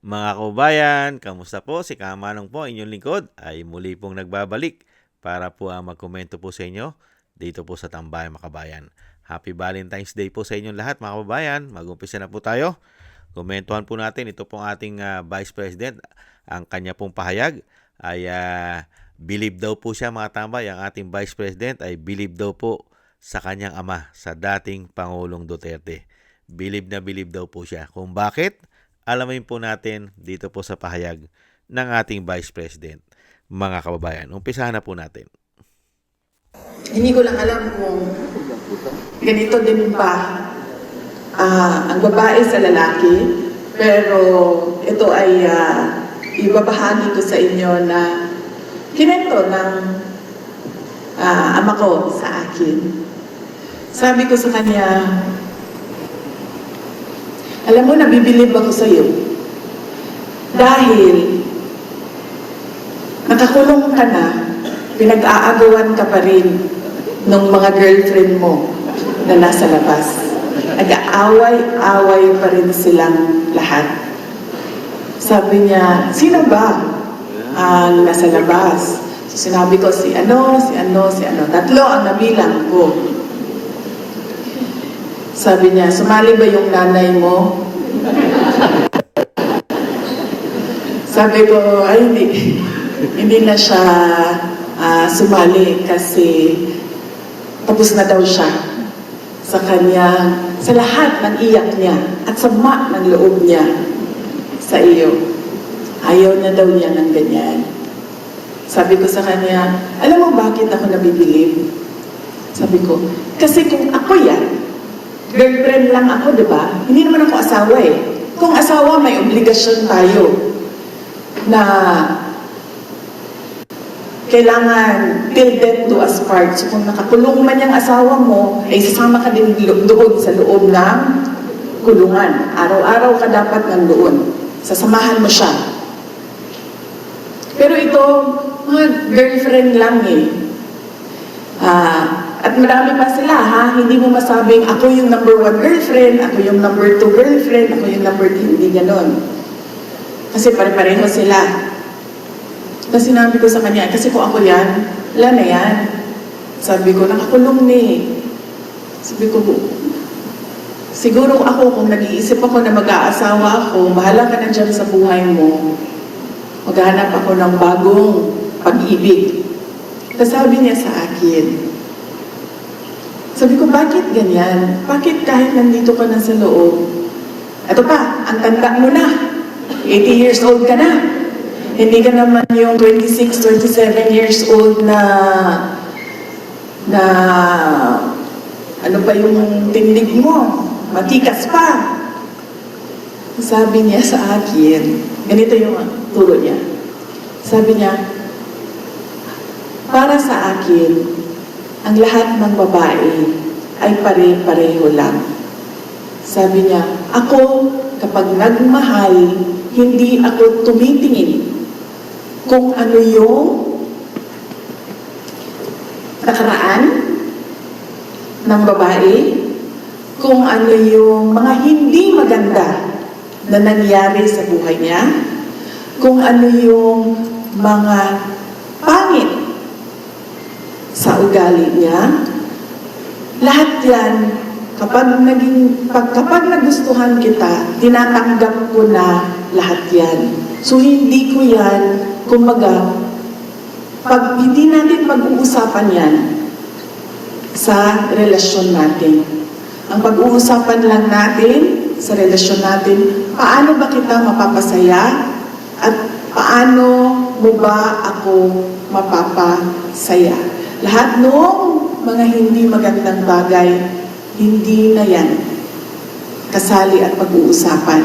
Mga kababayan, kamusta po? Si Kamanong po, inyong lingkod, ay muli pong nagbabalik para po magkomento po sa inyo dito po sa Tambayan Makabayan. Happy Valentine's Day po sa inyong lahat mga kababayan. Mag-umpisa na po tayo. Komentuhan po natin, ito pong ating Vice President, ang kanya pong pahayag ay believe daw po siya mga tambay, ang ating Vice President ay believe daw po sa kanyang ama, sa dating Pangulong Duterte. Believe na believe daw po siya. Kung bakit? Alamin po natin dito po sa pahayag ng ating Vice President. Mga kababayan, umpisahan na po natin. Hindi ko lang alam kung ganito din pa ang babae sa lalaki, pero ito ay ibabahagi ko sa inyo na kinento ng ama ko sa akin. Sabi ko sa kanya, alam mo, nabibilib ako sa iyo. Dahil nakakulong ka na, pinag-aagawan ka pa rin ng mga girlfriend mo na nasa labas. Nag-aaway-away pa rin silang lahat. Sabi niya, sino ba ang nasa labas? So, sinabi ko, si ano. Tatlo ang nabilang ko. Sabi niya, sumali ba yung nanay mo? Sabi ko, ay hindi na siya sumali kasi tapos na daw siya sa kanya, sa lahat ng iyak niya at sama ng loob niya sa iyo. Ayaw na daw niya ng ganyan. Sabi ko sa kanya, alam mo bakit ako nabibilib? Sabi ko, kasi kung ako yan, girlfriend lang ako, di ba? Hindi naman ako asawa eh. Kung asawa, may obligasyon tayo na kailangan till death do us part. So kung nakakulong man yung asawa mo, ay sasama ka din doon sa loob ng kulungan. Araw-araw ka dapat nandoon. Sasamahan mo siya. Pero ito, mga girlfriend lang eh. At marami pa sila ha, hindi mo masabing ako yung number 1 girlfriend, ako yung number 2 girlfriend, ako yung number 3, hindi ganon. Kasi pare-pareho sila. Kasi sinabi ko sa kanya, kasi kung ako yan, wala na yan. Sabi ko, nakakulong ni. Sabi ko, siguro ako kung nag-iisip ako na mag-aasawa ako, bahala ka na dyan sa buhay mo. Maghanap ako ng bagong pag-ibig. Sabi niya sa akin, sabi ko, bakit ganyan? Bakit kahit nandito ka na sa loob? Ito pa, ang tanda mo na. 80 years old ka na. Hindi ka naman yung 26, 27 years old na ano pa yung tindig mo? Matikas pa. Sabi niya sa akin, ganito yung turo niya. Sabi niya, para sa akin, ang lahat ng babae ay pare-pareho lang. Sabi niya, ako, kapag nagmahal, hindi ako tumitingin kung ano yung nakaraan ng babae, kung ano yung mga hindi maganda na nangyari sa buhay niya, kung ano yung mga pangit sa ugali niya. Lahat yan, kapag nagustuhan kita, tinatanggap ko na lahat yan. So hindi ko yan, kumbaga, pag hindi natin pag-uusapan yan sa relasyon natin. Ang pag-uusapan lang natin sa relasyon natin, paano ba kita mapapasaya at paano mo ba ako mapapasaya. Lahat nung mga hindi magandang bagay, hindi na yan kasali at pag-uusapan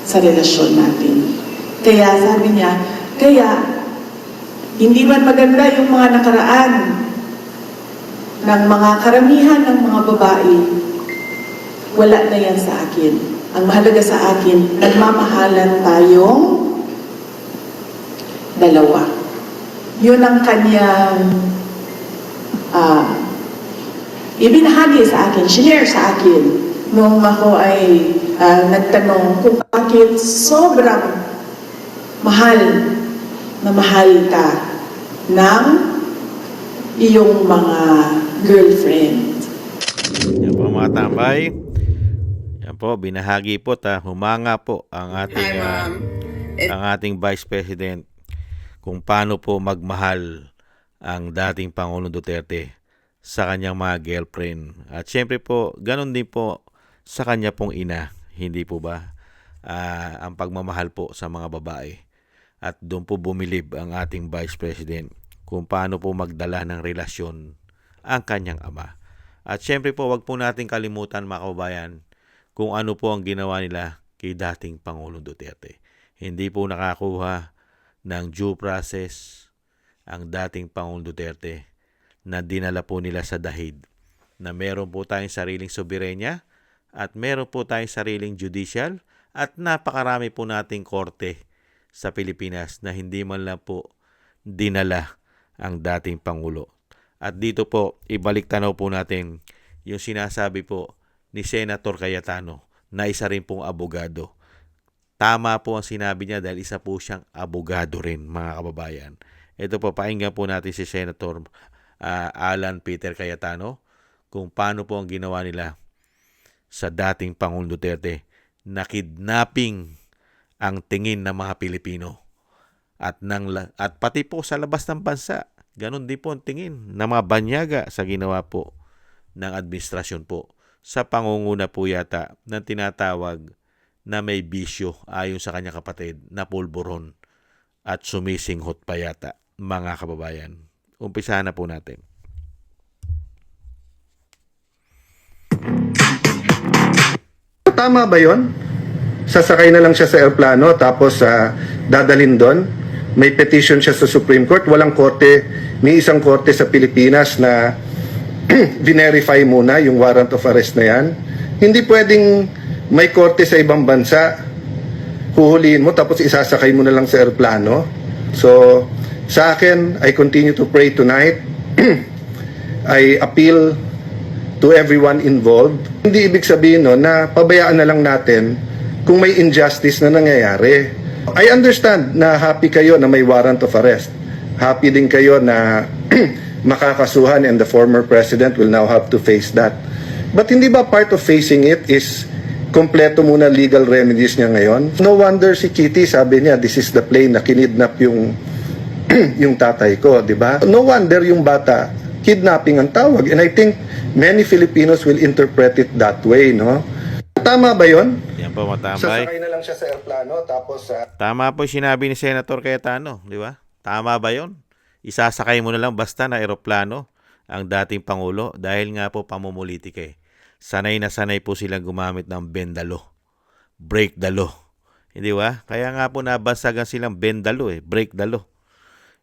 sa relasyon natin. Kaya sabi niya, hindi man maganda yung mga nakaraan ng mga karamihan ng mga babae, wala na yan sa akin. Ang mahalaga sa akin, nagmamahalan tayong dalawa. Yun ang kanyang ibinahagi sa akin, shinare sa akin nung ako ay nagtanong kung bakit sobrang mahal na mahal ka ng iyong mga girlfriend. Yan po mga tambay. Yan po, binahagi po humanga po ang ating Vice President kung paano po magmahal ang dating Pangulong Duterte sa kanyang mga girlfriend. At syempre po, ganun din po sa kanya pong ina. Hindi po ba? Ang pagmamahal po sa mga babae. At doon po bumilib ang ating Vice President kung paano po magdala ng relasyon ang kanyang ama. At syempre po, wag po natin kalimutan mga kababayan kung ano po ang ginawa nila kay dating Pangulong Duterte. Hindi po nakakuha ng due process ang dating Pangulong Duterte na dinala po nila sa dahig na meron po tayong sariling soberenya at meron po tayong sariling judicial at napakarami po nating korte sa Pilipinas na hindi man lang po dinala ang dating Pangulo. At dito po, ibalik tanaw po natin yung sinasabi po ni Senator Cayetano na isa rin pong abogado. Tama po ang sinabi niya dahil isa po siyang abogado rin, mga kababayan. Ito po, pakinggan po natin si Senator Alan Peter Cayetano kung paano po ang ginawa nila sa dating Pangulong Duterte na kidnapping ang tingin ng mga Pilipino at pati po sa labas ng bansa. Ganon din po ang tingin ng mga banyaga sa ginawa po ng administrasyon po sa pangunguna po yata ng tinatawag na may bisyo ayon sa kanyang kapatid na pulburon at sumisinghot pa yata, mga kababayan. Umpisahan na po natin. Tama ba yon? Sasakay na lang siya sa aeroplano tapos dadalhin doon. May petition siya sa Supreme Court. Walang korte, may isang korte sa Pilipinas na verify muna yung warrant of arrest na yan. Hindi pwedeng may korte sa ibang bansa, huhulihin mo tapos isasakay mo na lang sa aeroplano. So, sa akin, I continue to pray tonight. I appeal to everyone involved. Hindi ibig sabihin no, na pabayaan na lang natin kung may injustice na nangyayari. I understand na happy kayo na may warrant of arrest. Happy din kayo na makakasuhan and the former president will now have to face that. But hindi ba part of facing it is kompleto muna legal remedies niya ngayon? No wonder si Kitty sabi niya, this is the plane na kinidnap yung yung tatay ko, di ba? No wonder yung bata, kidnapping ang tawag. And I think many Filipinos will interpret it that way, no? Tama ba yon? Yan po, matambay. Sasakay na lang siya sa aeroplano tapos Tama po yung sinabi ni Senator Cayetano, di ba? Tama ba yon? Isasakay mo na lang basta na eroplano ang dating Pangulo dahil nga po pamumulitika eh. Sanay na sanay po silang gumamit ng bendalo. Break the law. Hindi ba? Kaya nga po nabansagan silang bendalo eh. Break the law.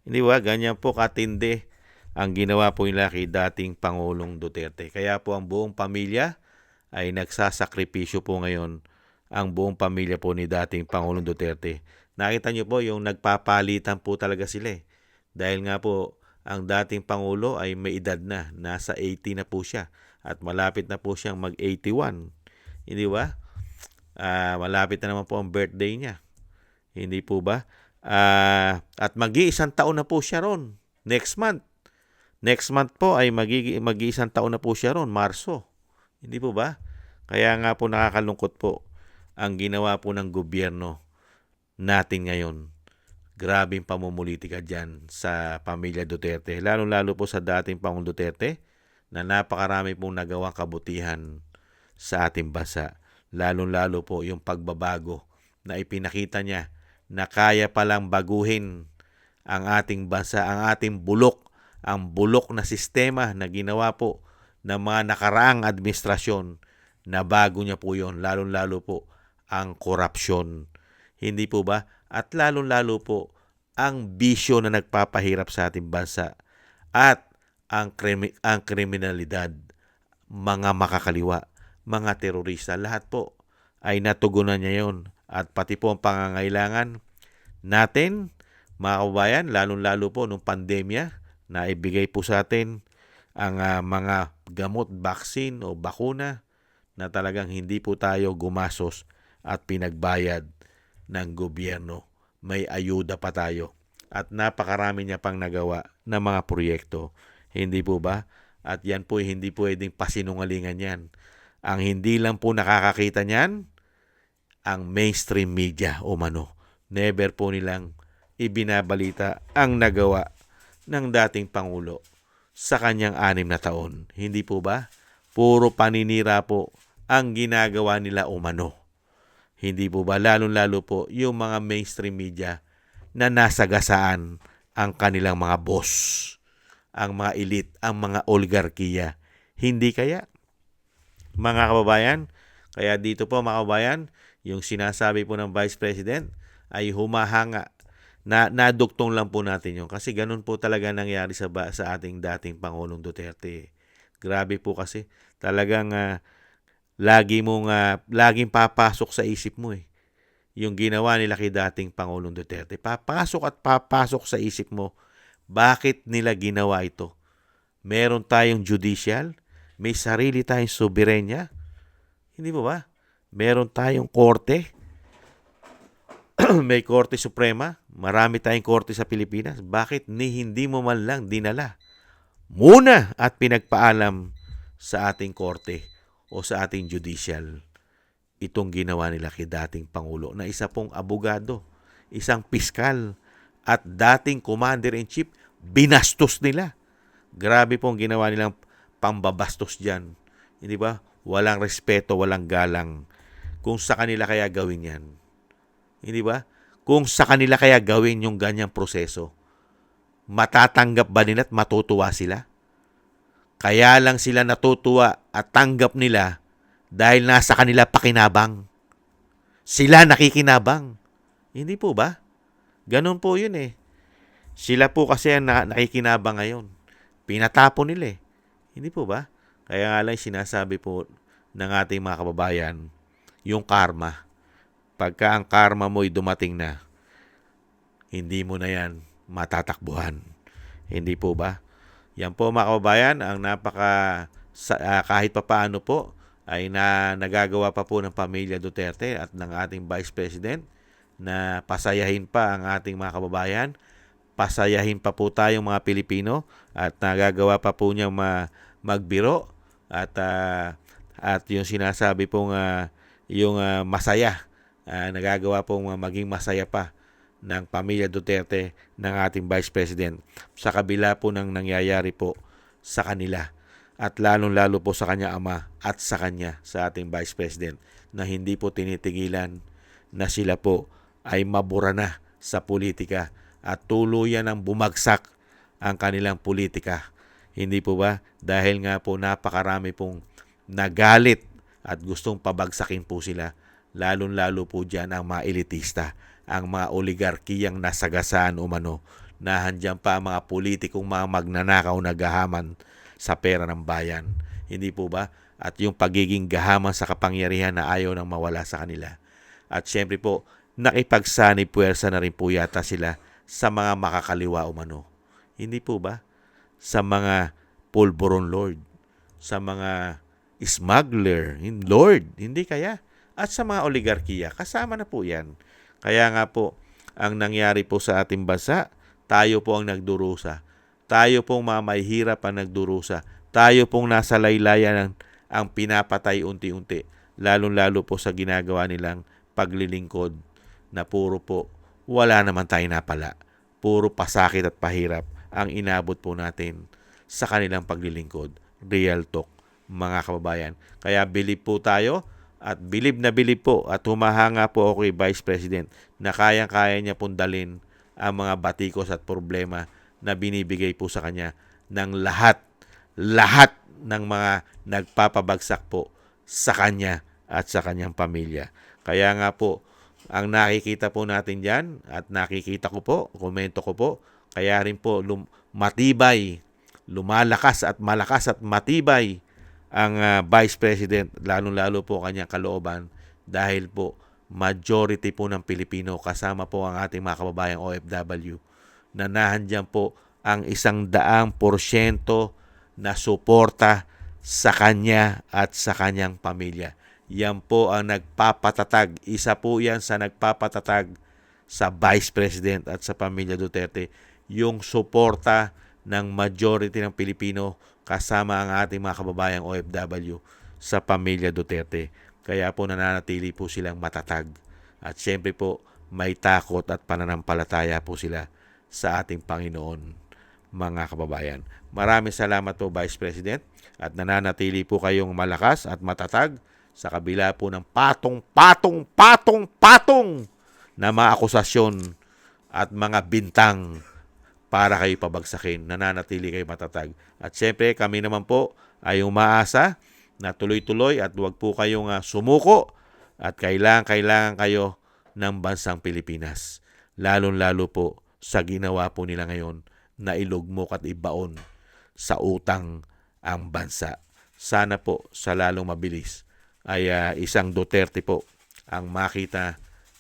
Hindi ba? Ganyan po katindi ang ginawa po nila kay dating Pangulong Duterte. Kaya po ang buong pamilya ay nagsasakripisyo po ngayon, ang buong pamilya po ni dating Pangulong Duterte. Nakita niyo po yung nagpapalitan po talaga sila eh. Dahil nga po ang dating Pangulo ay may edad na, nasa 80 na po siya at malapit na po siyang mag-81. Hindi ba? Malapit na naman po ang birthday niya. Hindi po ba? At mag-iisang taon na po siya ron. Next month. Next month po ay mag-iisang taon na po siya ron, Marso. Hindi po ba? Kaya nga po nakakalungkot po ang ginawa po ng gobyerno natin ngayon. Grabing pamumulitika dyan sa pamilya Duterte. Lalo-lalo po sa dating Pangulong Duterte na napakarami pong nagawang kabutihan sa ating bansa. Lalo-lalo po yung pagbabago na ipinakita niya na kaya palang baguhin ang ating bansa, ang ating bulok, ang bulok na sistema na ginawa po ng mga nakaraang administrasyon na bago niya po yon, lalo-lalo po ang korupsyon. Hindi po ba? At lalo-lalo po ang bisyo na nagpapahirap sa ating bansa at ang kriminalidad, mga makakaliwa, mga terorista, lahat po ay natugunan niya yon. At pati po ang pangangailangan natin, mga kababayan, lalong-lalo po nung pandemya na ibigay po sa atin ang mga gamot, vaccine o bakuna na talagang hindi po tayo gumasos at pinagbayad ng gobyerno. May ayuda pa tayo. At napakarami niya pang nagawa ng mga proyekto. Hindi po ba? At yan po hindi pwedeng pasinungalingan yan. Ang hindi lang po nakakakita niyan, ang mainstream media o mano. Never po nilang ibinabalita ang nagawa ng dating Pangulo sa kanyang 6 na taon. Hindi po ba? Puro paninira po ang ginagawa nila umano. Hindi po ba? Lalo-lalo po yung mga mainstream media na nasagasaan ang kanilang mga boss, ang mga elite, ang mga oligarkiya. Hindi kaya? Mga kababayan, kaya dito po mga kababayan, yung sinasabi po ng Vice President ay humahanga. Naduktong lang po natin yun. Kasi ganun po talaga nangyari sa ating dating Pangulong Duterte. Grabe po kasi. Talagang laging papasok sa isip mo yung ginawa nila kay dating Pangulong Duterte. Papasok at papasok sa isip mo, bakit nila ginawa ito? Meron tayong judicial, may sarili tayong soberenya. Hindi po ba? Meron tayong korte, may Korte Suprema, marami tayong korte sa Pilipinas. Bakit hindi mo man lang dinala muna at pinagpaalam sa ating korte o sa ating judicial itong ginawa nila kay dating Pangulo na isa pong abogado, isang piskal at dating Commander-in-Chief, binastos nila. Grabe pong ginawa nilang pambabastos dyan. Hindi ba? Walang respeto, walang galang. Kung sa kanila kaya gawin yan. Hindi ba? Kung sa kanila kaya gawin yung ganyang proseso, matatanggap ba nila at matutuwa sila? Kaya lang sila natutuwa at tanggap nila dahil nasa kanila pakinabang. Sila nakikinabang. Hindi po ba? Ganun po yun Sila po kasi ang nakikinabang ngayon. Pinatapon nila Hindi po ba? Kaya nga lang sinasabi po ng ating mga kababayan, yung karma. Pagka ang karma mo'y dumating na, hindi mo na yan matatakbuhan. Hindi po ba? Yan po mga kababayan, ang kahit papaano po ay nagagawa pa po ng pamilya Duterte at ng ating Vice President na pasayahin pa ang ating mga kababayan, pasayahin pa po tayong mga Pilipino at nagagawa pa po niyang magbiro at yung sinasabi pong yung masaya, nagagawa pong maging masaya pa ng pamilya Duterte ng ating Vice President sa kabila po ng nangyayari po sa kanila at lalong-lalo po sa kanya ama at sa kanya, sa ating Vice President, na hindi po tinitigilan na sila po ay mabura na sa politika at tuluyan ang bumagsak ang kanilang politika. Hindi po ba? Dahil nga po napakarami pong nagalit at gustong pabagsakin po sila. Lalong-lalo po dyan ang mga elitista, ang mga oligarkiyang nasagasaan umano, na handyan pa ang mga politikong mga magnanakaw na gahaman sa pera ng bayan. Hindi po ba? At yung pagiging gahaman sa kapangyarihan na ayaw nang mawala sa kanila. At syempre po, nakipagsanib puwersa na rin po yata sila sa mga makakaliwa umano. Hindi po ba? Sa mga pulburon lord, sa mga smuggler, lord, hindi kaya? At sa mga oligarkiya, kasama na po yan. Kaya nga po, ang nangyari po sa ating bansa, tayo po ang nagdurusa. Tayo pong mga mahihirap ang nagdurusa. Tayo pong nasa laylayan ang pinapatay unti-unti. Lalong-lalo po sa ginagawa nilang paglilingkod na puro po, wala naman tayo napala. Puro pasakit at pahirap ang inabot po natin sa kanilang paglilingkod. Real talk, mga kababayan. Kaya bilib po tayo at bilib na bilib po at humahanga po ako kay Vice President na kayang-kaya niya pong dalhin ang mga batikos at problema na binibigay po sa kanya ng lahat ng mga nagpapabagsak po sa kanya at sa kanyang pamilya. Kaya nga po, ang nakikita po natin dyan at nakikita ko po, komento ko po, kaya rin po matibay, lumalakas at malakas at matibay ang Vice President, lalong-lalo po kanyang kalooban dahil po majority po ng Pilipino kasama po ang ating mga kababayang OFW na nahandyan po ang 100% na suporta sa kanya at sa kanyang pamilya. yan po ang nagpapatatag. Isa po yan sa nagpapatatag sa Vice President at sa pamilya Duterte, yung suporta ng majority ng Pilipino kasama ang ating mga kababayang OFW sa pamilya Duterte. Kaya po nananatili po silang matatag. At syempre po, may takot at pananampalataya po sila sa ating Panginoon, mga kababayan. Maraming salamat po, Vice President, at nananatili po kayong malakas at matatag sa kabila po ng patong na mga akusasyon at mga bintang para kayo pabagsakin. Nananatili kayo matatag. At syempre, kami naman po ay umaasa na tuloy-tuloy at huwag po kayong sumuko at kailangan kayo ng bansang Pilipinas. Lalong-lalo po sa ginawa po nila ngayon na ilugmok at ibaon sa utang ang bansa. Sana po sa lalong mabilis ay isang Duterte po ang makita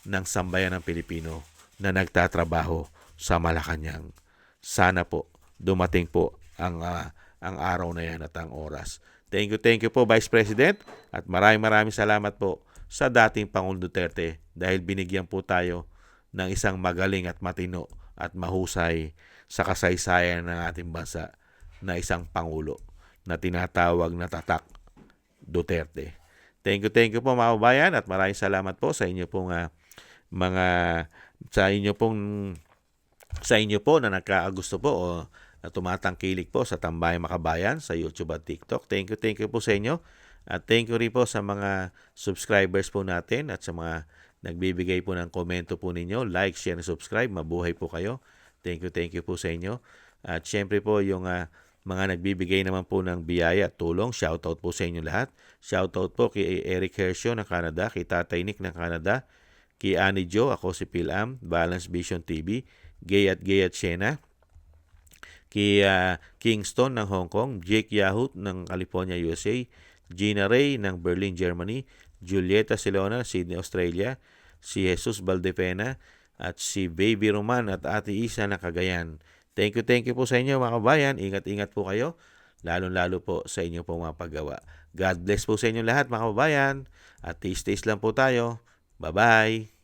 ng sambayan ng Pilipino na nagtatrabaho sa Malacanang. Sana po dumating po ang araw na yan at ang oras. Thank you po, Vice President, at maraming salamat po sa dating Pangulong Duterte dahil binigyan po tayo ng isang magaling at matino at mahusay sa kasaysayan ng ating bansa na isang Pangulo na tinatawag na Tatak Duterte. Thank you po, mga kababayan, at maraming salamat po sa inyo pong sa inyo po na nagkakagusto po o na tumatangkilik po sa Tambayang Makabayan sa YouTube at TikTok. Thank you po sa inyo. At thank you rin po sa mga subscribers po natin at sa mga nagbibigay po ng komento po ninyo. Like, share, and subscribe. Mabuhay po kayo. Thank you po sa inyo. At syempre po yung mga nagbibigay naman po ng biyaya at tulong. Shoutout po sa inyo lahat. Shoutout po kay Eric Hershio ng Canada, kay Tatay Nick ng Canada, kay Annie Jo, ako si Pilam, Balance Vision TV, Gay at Shena, kay Kingston ng Hong Kong, Jake Yahut ng California, USA, Gina Ray ng Berlin, Germany, Julieta Silona, Sydney, Australia, si Jesus Valdepena, at si Baby Roman at Ate Isa ng Cagayan. Thank you po sa inyo, mga kabayan. Ingat po kayo, lalong-lalo po sa inyo pong mga paggawa. God bless po sa inyo lahat, mga kabayan, at taste lang po tayo. Bye-bye!